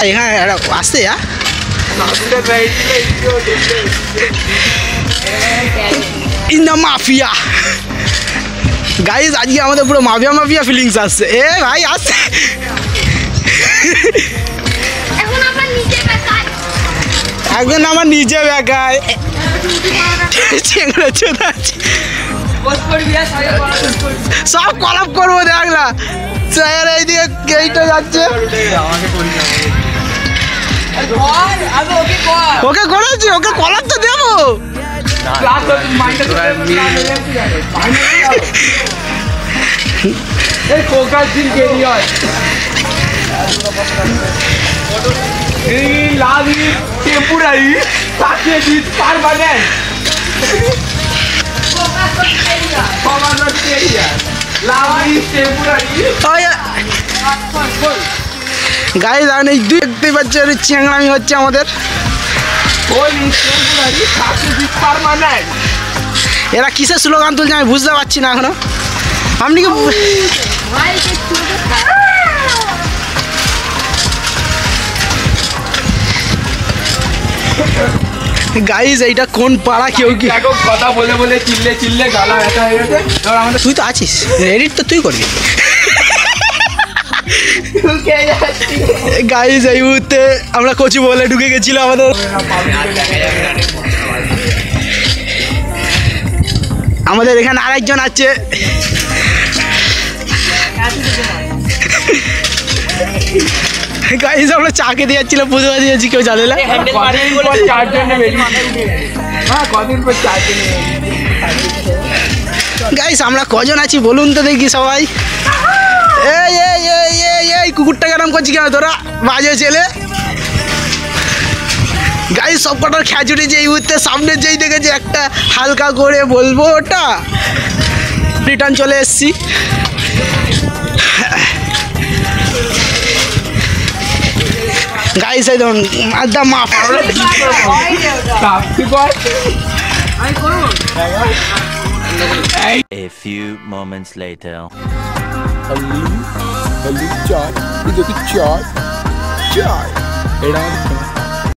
এখানে আসতে যা ইন দ্য মাফিয়া গাইস। আজকে আমাদের পুরো মাফিয়া মাফিয়া ফিলিংস আসছে। এ ভাই আসছে এখন আমার নিজে বেকায় সব কলাপ করবো দেখলা চেয়ার এইদিকে এইটা যাচ্ছে। ওকে করেছি, ওকে কলাপ তো দেবো। গাইস এই দেখতে পাচ্ছেন চ্যাংড়ামি হচ্ছে আমাদের। এরা কিসের স্লোগান তুলছে আমি বুঝতে পারছি না এখনো। আপনি কি গাইস এইটা কোন পাড়া? কেউ কি কথা বলে বলে চিল্লে চিল্লে গালা ব্যথা হয়ে গেছে। তুই তো আছিস, এডিট তো তুই করবি। গাইস এই মুহূর্তে আমরা কচি বলে ঢুকে গেছিলাম আমাদের এখানে আরেকজন আছে। গাইস আমরা চাকে দিয়ে যাচ্ছিলাম, বুঝতে দিয়েছি কেউ জানে না। গাইস আমরা কজন আছি বলুন তো দেখি সবাই। এই এই এই এই এই কুকুরটা কেরম করছি কেন তোরা বাজে ছেলে? গাইস সব কটার খ্যাচুড়ি যে এই মুহূর্তে সামনে যেই দেখেছে একটা হালকা করে বলবো ওটা রিটার্ন চলে এসছি। গাইস এই ধরুন আদা মাফ। A few moments later. Hello, chai. This is chai. Chai.